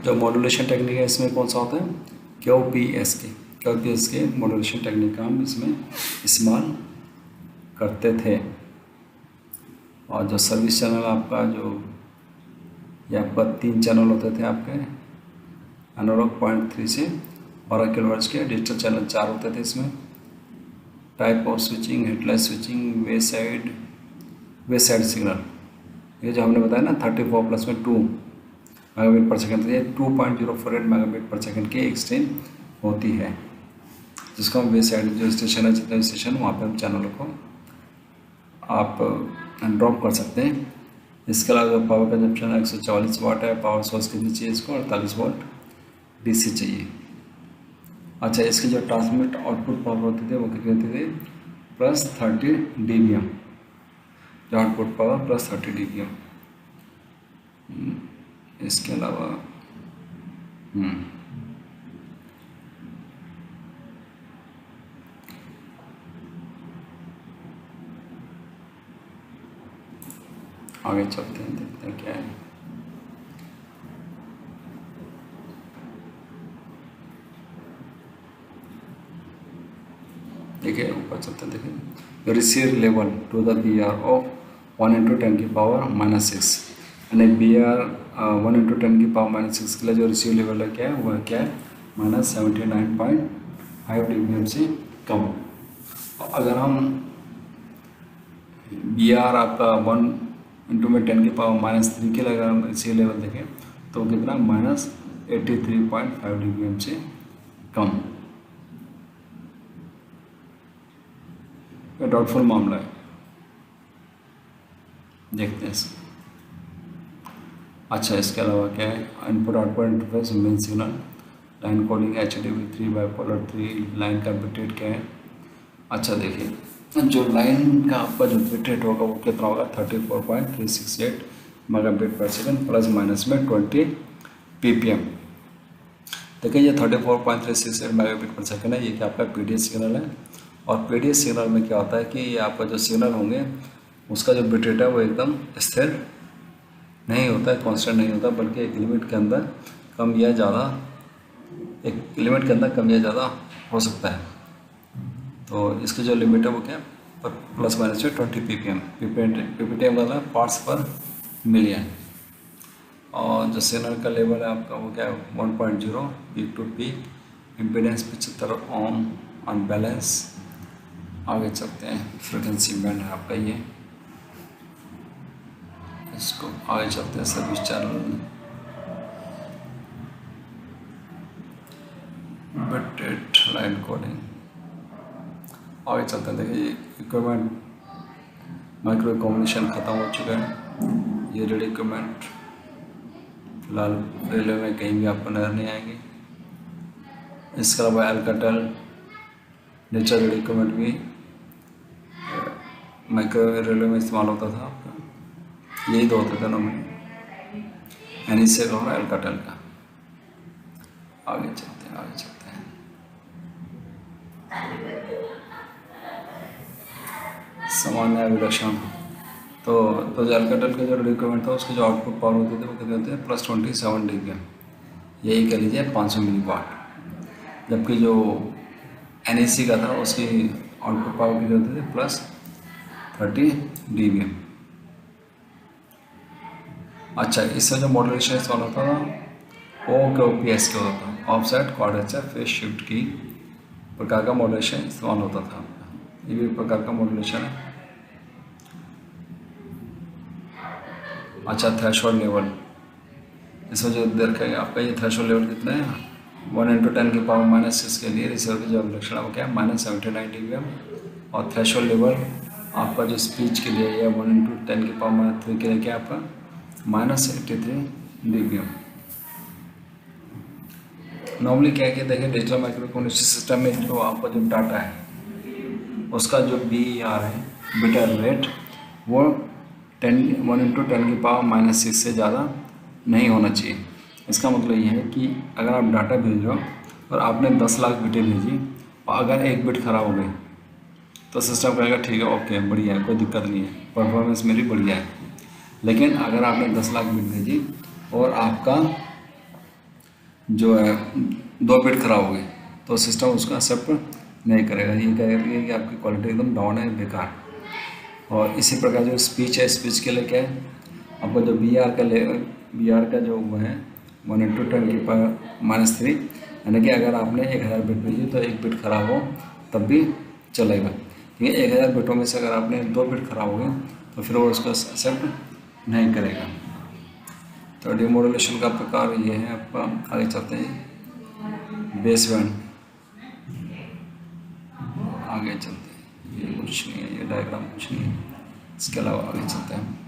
जो modulation technique है इसमें कौन सा होता है, QPSK मॉड्यूलेशन टेक्निक का हम इसमें इस्तेमाल करते थे। और जो सर्विस चैनल आपका जो ये आपका 3 चैनल होते थे आपके एनालॉग 0.3 से 12 किलोहर्ट्ज़ के, डिजिटल चैनल 4 होते थे इसमें। Type of switching, headlight switching, way side signal, ये जो हमने बताया ना 34 प्लस में 2 मेगाबिट पर सेकंड, ये 2.048 मेगाबिट पर सेकंड की एक्सचेंज होती है, जिसको हम वे साइड जो स्टेशन है, जितने स्टेशन वहाँ पे हम चैनलों को आप ड्रॉप कर सकते हैं। इसके अलावा पावर कंजप्शन 144 वाट है। पावर सोर्स कितनी चाहिए इसको, 48 वोल्ट DC चाहिए। अच्छा, इसकी जो ट्रांसमिट आउटपुट पावर होती थी वो कितनी होती थी, +30 dBm, जो आउटपुट पावर +30 dBm। इसके अलावा आगे चलते हैं, देखते हैं क्या है। देखिए ऊपर चलते हैं, देखिए receive level to the BR of 1 × 10 की पावर -6, यानी BR 1 × 10 की पावर -6 के लिए जो रिसीव लेवल है क्या है, वह क्या है, -79.5 dBm से कम। अगर हम BR आपका 1 × 10 की पावर -3 के लिए अगर हम रिसीव लेवल देखें तो कितना, -83.5 dBm से कम। ये डाउटफुल मामला है, देखते हैं इसको। अच्छा, इसके अलावा क्या है, input output interface, main signal, line coding, HDV3 bipolar 3, line का बिट रेट क्या है। अच्छा देखिए, जो लाइन का आपका जो बिट रेट होगा वो कितना होगा, 34.368 मेगाबिट पर सेकंड प्लस माइनस में 20 ppm। देखिए ये 34.368 मेगाबिट पर सेकंड है, ये क्या आपका PDS सिग्नल है। और PDS सिग्नल में क्या होता है कि ये आपका जो सिग्नल होंगे उसका जो बिट रेट है वो एकदम स्थिर नहीं होता है, कांस्टेंट नहीं होता, बल्कि एक लिमिट के अंदर कम या ज़्यादा हो सकता है। तो इसकी जो लिमिट है वो क्या है, प्लस माइनस में 20 ppm। ppm वाला पार्ट्स पर मिलियन। और जो सिग्नल का लेवल है आपका वो क्या है, 1.0, peak to peak, impedance 75 ohm, unbalance. आगे चलते हैं, फ्रीक्वेंसी बैंड है आपका ये, इसको आगे चलते हैं। Service channel, bit rate, line coding, आगे चलते हैं। देखिए इक्विपमेंट, माइक्रोवेव कम्युनिकेशन ख़त्म हो चुका है। ये रेडियो इक्विपमेंट फिलहाल रेलवे में कहीं भी आपको नजर नहीं आएंगे। इसके अलावा एल्काटेल नेचर रेडियो इक्विपमेंट भी माइक्रोवेव रेलवे में इस्तेमाल होता था आपका। यही दो होते थे दोनों में, एनईसी का और एल्काटेल का। आगे चलते हैं, सामान्य विलक्षण। तो जो एल्काटेल का जो रिक्वायरमेंट था उसकी जो आउटपुट पावर होती थी वो कितने होते हैं, +27 dBm, यही कह लीजिए 500 मिलीवाट। जबकि जो एनईसी का था उसकी आउटपुट पावर कितनी होती थी, +30 dBm। अच्छा, इससे जो मॉड्यूलेशन इस्तेमाल होता था OQPSK होता था, ऑफसेट क्वाड्रेचर फेज शिफ्ट की प्रकार का मॉड्यूलेशन इस्तेमाल होता था। ये भी प्रकार का मॉड्यूलेशन है। अच्छा, थ्रेशोल्ड लेवल, इसमें जो देखेंगे आपका ये थ्रेशोल्ड लेवल कितना है, 1 × 10 की पावर -6 के लिए रिसीवर की जो अवलक्षण है वो क्या है, -79 dBm। और थ्रेशोल्ड लेवल आपका जो स्पीच के लिए या 1 × 10 की पावर -3 के लिए क्या आपका -83 dBm। नॉर्मली क्या है कि देखिए डिजिटल माइक्रो कम्युनिकेशन सिस्टम में जो आपका जो डाटा है उसका जो BER है, बिट रेट, वो 1 × 10 की पावर -6 से ज़्यादा नहीं होना चाहिए। इसका मतलब ये है कि अगर आप डाटा भेज रहे हो और आपने 10 लाख बिटें भेजी और अगर एक बिट ख़राब हो गई तो सिस्टम कहेगा ठीक है, ओके, बढ़िया है, कोई दिक्कत नहीं है, परफॉर्मेंस मेरी बढ़िया है। लेकिन अगर आपने 10 लाख बिट भेजी और आपका जो है 2 बिट खराब हो गए तो सिस्टम उसको एक्सेप्ट नहीं करेगा, ये कहेगा कि आपकी क्वालिटी एकदम डाउन है, बेकार। और इसी प्रकार जो स्पीच है, स्पीच के लिए क्या है, आपको जो बी आर का जो वो है 1/10 की पावर -3, यानी कि अगर आपने 1000 बिट भेजी तो 1 बिट खराब हो तब भी चलेगा। ठीक है, 1000 बिटों में से अगर आपने 2 बिट खराब हो गए तो फिर वो उसको एक्सेप्ट नहीं करेगा। तो डिमोडुलेशन का प्रकार ये है आपका। आगे चलते हैं, बेस बैंड। आगे चलते हैं, ये कुछ नहीं है, ये डायग्राम कुछ नहीं है। इसके अलावा आगे चलते हैं।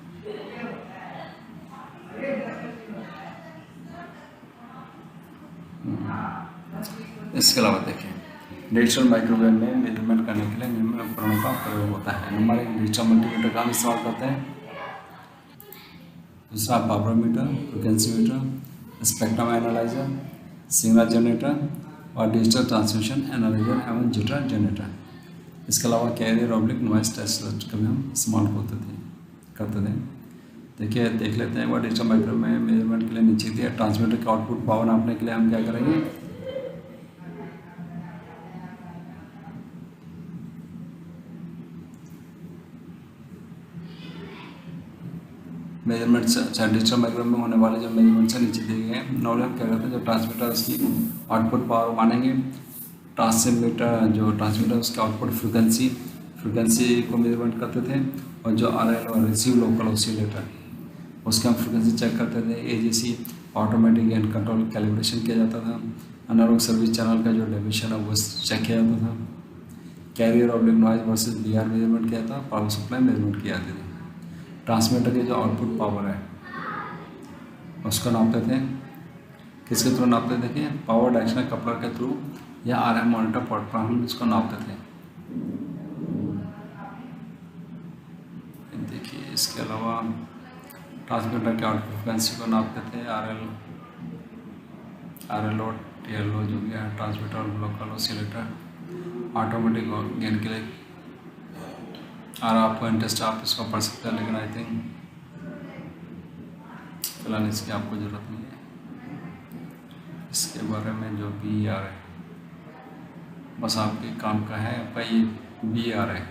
इसके अलावा देखिए, डिजिटल माइक्रोवेव में मेजरमेंट करने के लिए निम्न उपकरणों का प्रयोग होता है। नंबर 1, डिजिटल मल्टीमीटर का हम इस्तेमाल करते हैं। दूसरा power meter, frequency meter, spectrum analyser, signal generator और डिजिटल ट्रांसमिशन एनालाइजर एवं जिटर जनरेटर। इसके अलावा कैरियर ऑब्लिक नॉइस टेस्ट का भी हम इस्तेमाल करते थे। देखिए, देख लेते हैं एक बार डिजिटल माइक्रोवेव में मेजरमेंट के लिए नीचे दिया ट्रांसमीटर के आउटपुट पावर नापने के लिए हम क्या करेंगे, मेजरमेंट से डिजिटल माइक्रोवेव में होने वाले जो मेजरमेंट से नीचे दिए गए हैं, नॉर्मली हम क्या करते हैं, जो ट्रांसमीटर उसकी आउटपुट पावर मानेंगे, ट्रांसमीटर उसके आउटपुट फ्रिक्वेंसी को मेजरमेंट करते थे, और जो RL और रिसीव लोकल ऑसिलेटर उसका हम फ्रिक्वेंसी चेक करते थे। AGC automatic gain control calibration किया जाता था। एनालॉग सर्विस चैनल का जो डेविएशन है वो चेक किया जाता था। Carrier oblique noise versus BR measurement किया था। पावर सप्लाई मेजरमेंट किया जाती थी। ट्रांसमीटर की जो आउटपुट पावर है उसको नापते थे, किसके थ्रू नापते थे कि पावर डायरेक्शनल कपलर के थ्रू या RM मॉनिटर पोर्ट पर हम इसको नापते थे। देखिए, इसके अलावा ट्रांसमीटर के आउटपुट फ्रिक्वेंसी को नापते थे, RL और TLO जो भी है, ट्रांसमीटर और लोकल ऑसिलेटर ऑटोमेटिक गेन के लिए। और आपको इंटरेस्ट आप इसको पढ़ सकते हैं, लेकिन आई थिंक फिलहाल इसकी आपको ज़रूरत नहीं है। इसके बारे में जो BR है बस आपके काम का है, आपका ये BR है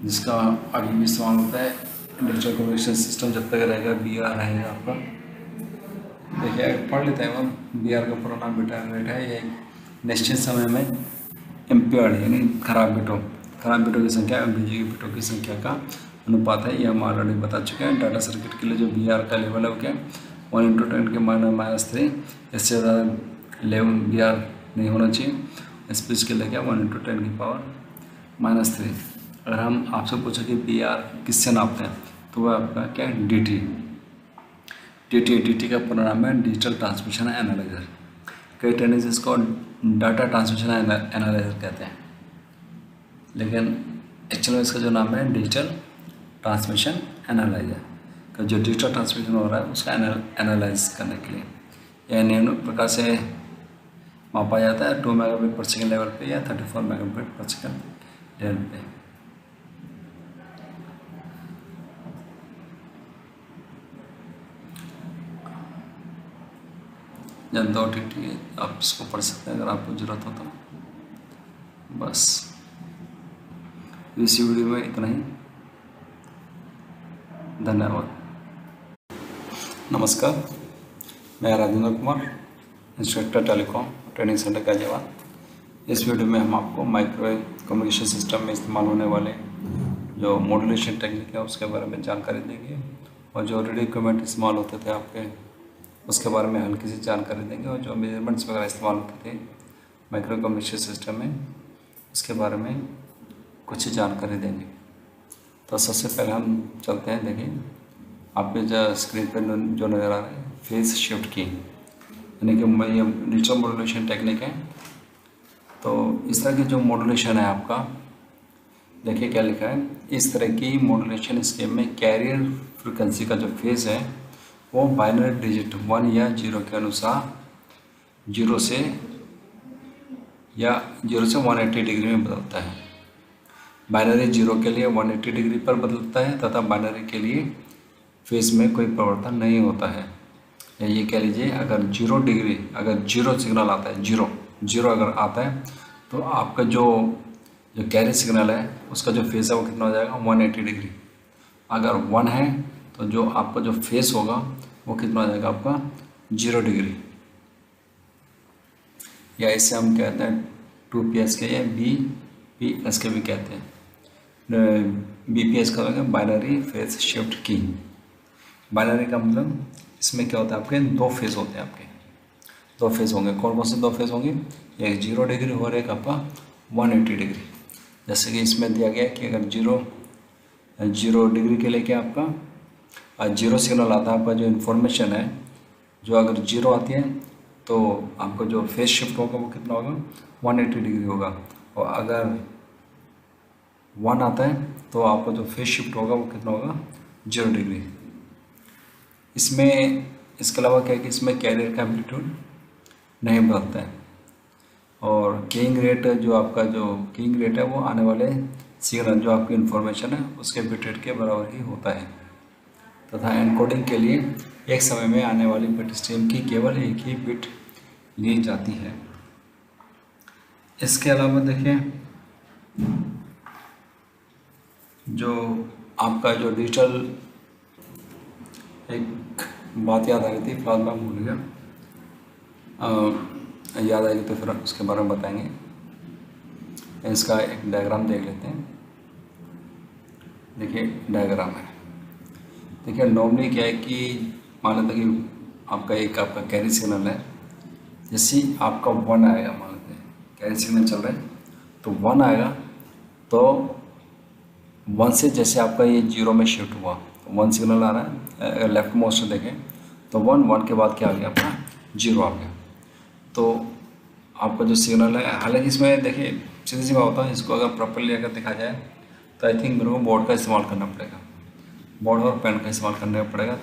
जिसका आगे भी इस्तेमाल होता है। डिजिटल कम्युनिकेशन सिस्टम जब तक रहेगा BR रहेगा आपका। देखिए, पढ़ लेते हैं हम। BR का पूरा नाम बिट रेट है। ये निश्चित समय में इम्पेयर्ड यानी खराब बिटों की संख्या भेजी गई बिटों की संख्या का अनुपात है। ये हम ऑलरेडी बता चुके हैं। डाटा सर्किट के लिए जो BR का लेवल है वो क्या, 1/10 के -3, इससे ज़्यादा लेवल BR नहीं होना चाहिए। स्पीच के लिए क्या, 1/10 की पावर -3। अगर हम आपसे पूछे कि BR किससे नापते हैं तो वह आपका क्या है, DT का पूरा नाम है डिजिटल ट्रांसमिशन एनालाइजर। कई ट्रेनिंग इसको डाटा ट्रांसमिशन एनालाइजर कहते हैं, लेकिन एक्चुअली इसका जो नाम है डिजिटल ट्रांसमिशन एनालाइजर का जो डिजिटल ट्रांसमिशन हो रहा है उसका एनालाइज करने के लिए या निम्न प्रकार से मापा जाता है। 2 मेगाबिट पर सेकेंड लेवल पे या 34 मेगाबिट पर सेकेंड लेवल पे। जनता OTT आप इसको पढ़ सकते हैं अगर आपको ज़रूरत हो तो। बस इस वीडियो में इतना ही। धन्यवाद। नमस्कार, मैं Rajendra Kumar, instructor telecom training centre Ghaziabad. इस वीडियो में हम आपको माइक्रोवेव कम्युनिकेशन सिस्टम में इस्तेमाल होने वाले जो मॉड्यूलेशन टेक्निक है उसके बारे में जानकारी देंगे, और जो रेडियो इक्विपमेंट इस्तेमाल होते थे आपके उसके बारे में हल्की सी जानकारी देंगे, और जो मेजरमेंट्स वगैरह इस्तेमाल होते थे माइक्रो कम्युनिकेशन सिस्टम में उसके बारे में कुछ जानकारी देंगे। तो सबसे पहले हम चलते हैं। देखिए, आपके जो स्क्रीन पर जो नज़र आ रहा है फेज शिफ्ट की, यानी कि ये डिजिटल मॉड्यूलेशन टेक्निक है। तो इस तरह की जो मॉड्यूलेशन है आपका, देखिए क्या लिखा है, इस तरह की मॉड्यूलेशन स्कीम में कैरियर फ्रिक्वेंसी का जो फेज है वो बाइनरी डिजिट 1 या 0 के अनुसार 0 से 180 डिग्री में बदलता है। बाइनरी 0 के लिए 180 डिग्री पर बदलता है तथा बाइनरी के लिए फेज में कोई परिवर्तन नहीं होता है। या ये कह लीजिए अगर 0 डिग्री, अगर 0 सिग्नल आता है, जीरो अगर आता है तो आपका जो कैरी सिग्नल है उसका जो फेस है वो कितना हो जाएगा 180 डिग्री। अगर 1 है तो जो आपका जो फेस होगा वो कितना हो जाएगा आपका 0 डिग्री। या इसे हम कहते हैं 2PSK या BPSK भी कहते हैं। BPS का मतलब बाइनरी फेज शिफ्ट की। बाइनरी का मतलब इसमें क्या होता है, आपके 2 फेज होते हैं, आपके 2 फेज होंगे। कौन कौन से 2 फेज होंगे, एक 0 डिग्री और एक आपका 180 डिग्री। जैसे कि इसमें दिया गया है कि अगर 0 डिग्री के लिए क्या आपका 0 सिग्नल आता है, आपका जो इन्फॉर्मेशन है जो अगर 0 आती है तो आपका जो फेज शिफ्ट होगा वो कितना होगा 180 डिग्री होगा। और अगर 1 आता है तो आपका जो फेज शिफ्ट होगा वो कितना होगा 0 डिग्री। इसमें इसके अलावा क्या है कि इसमें कैरियर का एम्पलीट्यूड नहीं बदलता है। और कीइंग रेट, जो आपका जो कीइंग रेट है वो आने वाले सिग्नल जो आपकी इन्फॉर्मेशन है उसके बिट रेट के बराबर ही होता है। तथा एनकोडिंग के लिए एक समय में आने वाली बिट स्ट्रीम की केवल एक ही बिट ली जाती है। इसके अलावा देखिए जो आपका जो डिजिटल, एक बात याद आ रही थी, फिलहाल मैं भूल गया, याद आएगी तो फिर उसके बारे में बताएंगे। इसका एक डायग्राम देख लेते हैं। देखिए डायग्राम है, देखिए नॉर्मली क्या है कि मान लेते हैं कि आपका कैरी सिग्नल है, जैसे आपका 1 आएगा, मान लेते हैं कैरी सिग्नल चल रहा है तो 1 आएगा तो 1 से जैसे आपका ये 0 में शिफ्ट हुआ, 1 सिग्नल आ रहा है, अगर लेफ्ट मोस्ट देखें तो 1 के बाद क्या आ गया आपका 0 आ गया। तो आपका जो सिग्नल है, हालांकि इसमें देखिए सीधी सी बात होता है, इसको अगर प्रॉपरली अगर देखा जाए तो आई थिंक मेरे को बोर्ड का इस्तेमाल करना पड़ेगा, बोर्ड और पेन का इस्तेमाल करना पड़ेगा,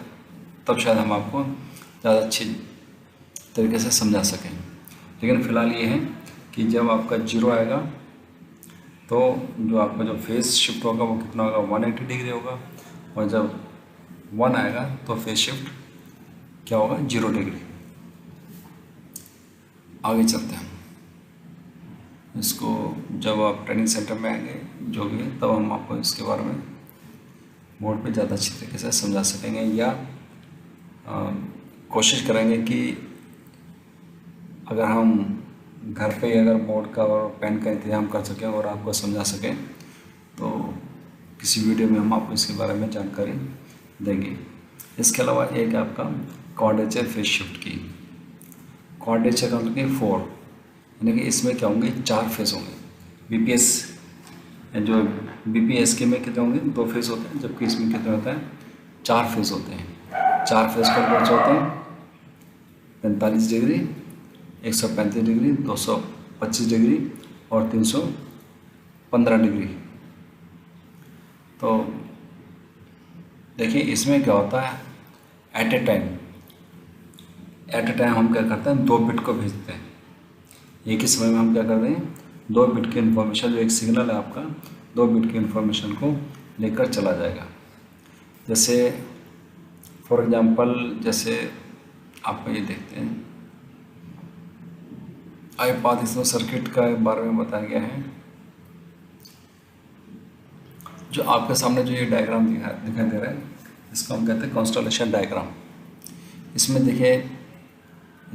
तब शायद हम आपको ज़्यादा अच्छी तरीके से समझा सकें। लेकिन फ़िलहाल ये है कि जब आपका 0 आएगा तो जो आपका जो फेज शिफ्ट होगा वो कितना होगा 180 डिग्री होगा। और जब 1 आएगा तो फेज शिफ्ट क्या होगा 0 डिग्री। आगे चलते हैं, इसको जब आप ट्रेनिंग सेंटर में आएंगे जो भी है तब हम आपको इसके बारे में बोर्ड पे ज़्यादा अच्छी तरीके से समझा सकेंगे, या कोशिश करेंगे कि अगर हम घर पे अगर बोर्ड का और पेन का इंतजाम कर सकें और आपको समझा सकें तो किसी वीडियो में हम आपको इसके बारे में जानकारी देंगे। इसके अलावा एक आपका क्वाड्रेचर फेज शिफ्ट की, क्वाड्रेचर का मतलब कि 4, यानी कि इसमें क्या होंगे 4 फेज होंगे। BPSK में कितने होंगे 2 फेज होते हैं, जबकि इसमें कितने होता है 4 फेज होते हैं। 4 फेज कौन से होते हैं 45 डिग्री, 135 डिग्री, 225 डिग्री और 315 डिग्री। तो देखिए इसमें क्या होता है, एट ए टाइम हम क्या करते हैं 2 बिट को भेजते हैं। एक ही समय में हम क्या करते हैं 2 बिट की इन्फॉर्मेशन, जो एक सिग्नल है आपका 2 बिट की इन्फॉर्मेशन को लेकर चला जाएगा। जैसे फॉर एग्जांपल जैसे आपको ये देखते हैं iPath, इसमें सर्किट का बारे में बताया गया है। जो आपके सामने जो ये डायग्राम दिखाई दे रहा है इसको हम कहते हैं कॉन्स्टलेशन डायग्राम। इसमें देखिए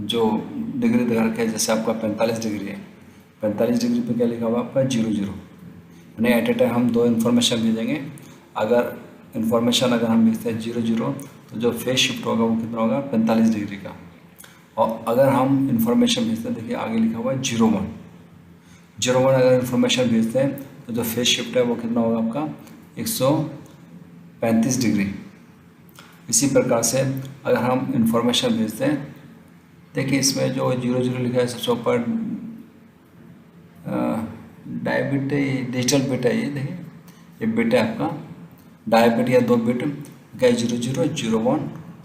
जो डिग्री दिखा रखा है, जैसे आपका 45 डिग्री है, 45 डिग्री पे क्या लिखा हुआ आपका 0 0, यानी एट ए टाइम हम 2 इन्फॉर्मेशन भेजेंगे। अगर इन्फॉर्मेशन अगर हम भेजते हैं 0 0 तो जो फेज शिफ्ट होगा वो कितना होगा 45 डिग्री का। और अगर हम इन्फॉर्मेशन भेजते हैं, देखिए आगे लिखा हुआ है 0 1 अगर इन्फॉर्मेशन भेजते हैं तो जो फेज शिफ्ट है वो कितना होगा आपका 135 डिग्री। इसी प्रकार से अगर हम इन्फॉर्मेशन भेजते हैं, देखिए इसमें जो 0 0 लिखा है सबसे ऊपर डायबिट डिजिटल बिट है, ये देखिए ये बिट है आपका डायबिट या 2 बिट क्या 0 0 0 1,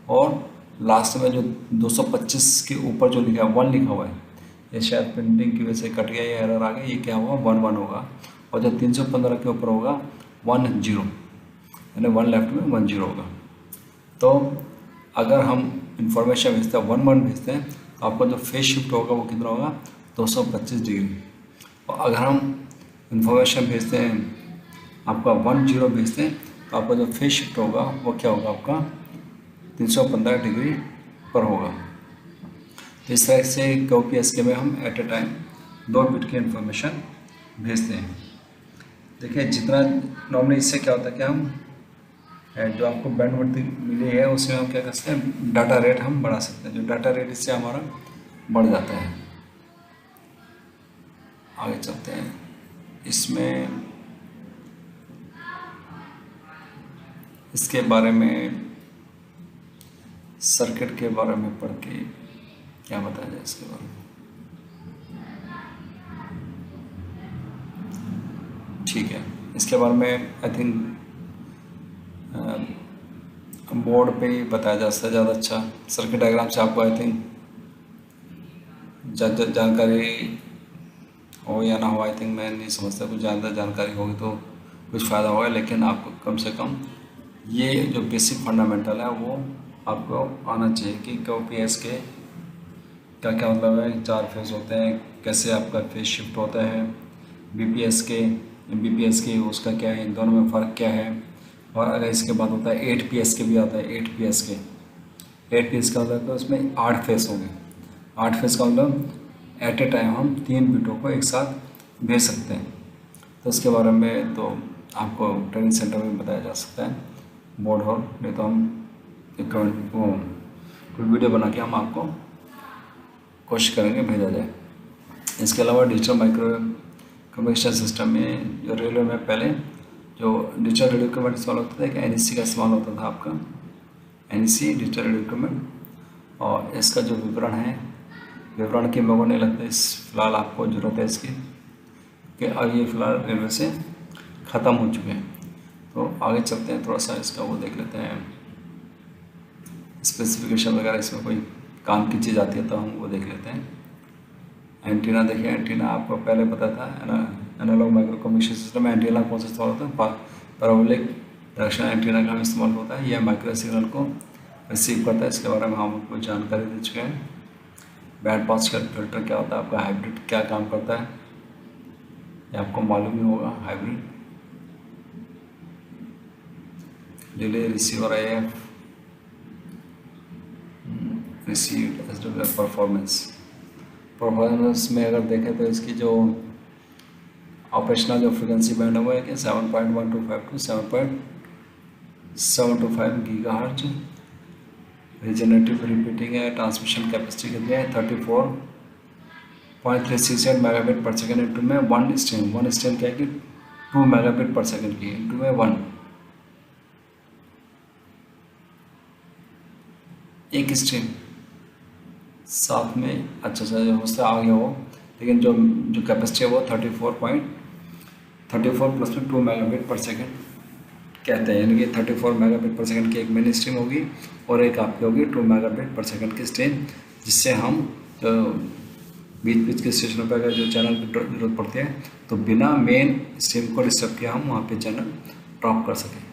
और लास्ट में जो 225 के ऊपर जो लिखा है 1 लिखा हुआ है, ये शायद प्रिंटिंग की वजह से कट गया, ये एरर आ गया, ये क्या हुआ 1 1 होगा। और जो 315 के ऊपर होगा 1 0, यानी 1 लेफ्ट में 1 0 होगा। तो अगर हम इंफॉर्मेशन भेजते हैं 1 भेजते हैं तो आपका जो फेज शिफ्ट होगा वो कितना होगा 225 डिग्री। और अगर हम इंफॉर्मेशन भेजते हैं आपका 10 भेजते हैं तो आपका जो फेज शिफ्ट होगा वो क्या होगा आपका 315 डिग्री पर होगा। तो इस तरह से QPSK में हम एट ए टाइम 2 बिट की इंफॉर्मेशन भेजते हैं। देखिए जितना नॉर्मली इससे क्या होता है कि हम जो आपको बैंडविड्थ मिली है उसमें हम क्या कर सकते हैं डाटा रेट हम बढ़ा सकते हैं, जो डाटा रेट इससे हमारा बढ़ जाता है। आगे चलते हैं, इसमें इसके बारे में सर्किट के बारे में पढ़ के क्या बताया जाए इसके बारे में। ठीक है, इसके बारे में आई थिंक बोर्ड पे ही बताया जा सकता है ज़्यादा अच्छा। सर्किट डायग्राम से आपको आई थिंक जानकारी हो या ना हो, आई थिंक मैं नहीं समझता, कुछ ज़्यादा जानकारी होगी तो कुछ फ़ायदा होगा, लेकिन आपको कम से कम ये जो बेसिक फंडामेंटल है वो आपको आना चाहिए कि QPSK क्या क्या मतलब है, 4 फेज होते हैं, कैसे आपका फेज शिफ्ट होता है, BPSK MBPSK उसका क्या है, इन दोनों में फ़र्क क्या है। और अगर इसके बाद होता है 8PSK भी आता है, 8PSK का मतलब है उसमें 8 फेस हो गए। 8 फेस का मतलब एट ए टाइम हम 3 बिटों को एक साथ भेज सकते हैं। तो इसके बारे में तो आपको ट्रेनिंग सेंटर में बताया जा सकता है बोर्ड हो, नहीं तो हम एक कोई वीडियो बना के हम आपको कोशिश करेंगे भेजा जाए। इसके अलावा डिजिटल माइक्रो कम्युनिकेशन सिस्टम में जो रेलवे में पहले जो डिजिटल रेडियो इक्विपमेंट इस्तेमाल होता था, एक NEC का इस्तेमाल होता था आपका, NEC डिजिटल रेडियो इक्विपमेंट। और इसका जो विवरण की मेरे को नहीं लगता इस फिलहाल आपको ज़रूरत है इसकी, कि अब ये फिलहाल रेलवे से ख़त्म हो चुके हैं। तो आगे चलते हैं, थोड़ा सा इसका वो देख लेते हैं, स्पेसिफिकेशन वगैरह इसमें कोई काम की चीज़ आती है तो हम वो देख लेते हैं। एंटीना देखिए, एंटीना आपको पहले पता था एनालॉग माइक्रो कम्युनिकेशन सिस्टम में एंटीना कौन सा इस्तेमाल होता है, पैराबोलिक डायरेक्शनल एंटीना का इस्तेमाल होता है। यह माइक्रो सिग्नल को रिसीव करता है, इसके बारे में हम आपको जानकारी दे चुके हैं। बैंड पास फिल्टर क्या होता है, आपका हाइब्रिड क्या काम करता है ये आपको मालूम ही होगा। Hybrid delay receiver AF received SWR performance में अगर देखें तो इसकी जो ऑपरेशनल जो फ्रिक्वेंसी बैंड है वो है कि 7.1252 to 7.725 GHz। रीजनरेटिव रिपीटिंग है, ट्रांसमिशन कैपेसिटी कितनी है 34.368 मेगाबिट पर सेकेंड, इंटू में 1 स्ट्रीम क्या है कि 2 मेगाबिट पर सेकेंड की, इंटू में 1 एक स्ट्रीम साथ में। अच्छा जो उससे आगे हो, लेकिन जो कैपेसिटी है वो 34 प्लस में 2 मेगाबिट पर सेकेंड कहते हैं, यानी कि 34 मेगाबिट पर सेकेंड की एक मेन स्ट्रीम होगी और एक आपकी होगी 2 मेगाबिट पर सेकेंड की स्ट्रीम, जिससे हम बीच के स्टेशनों पर अगर जो चैनल की जरूरत पड़ती है तो बिना मेन स्ट्रीम को डिस्टर्ब किए हम वहाँ पे चैनल ड्रॉप कर सकें।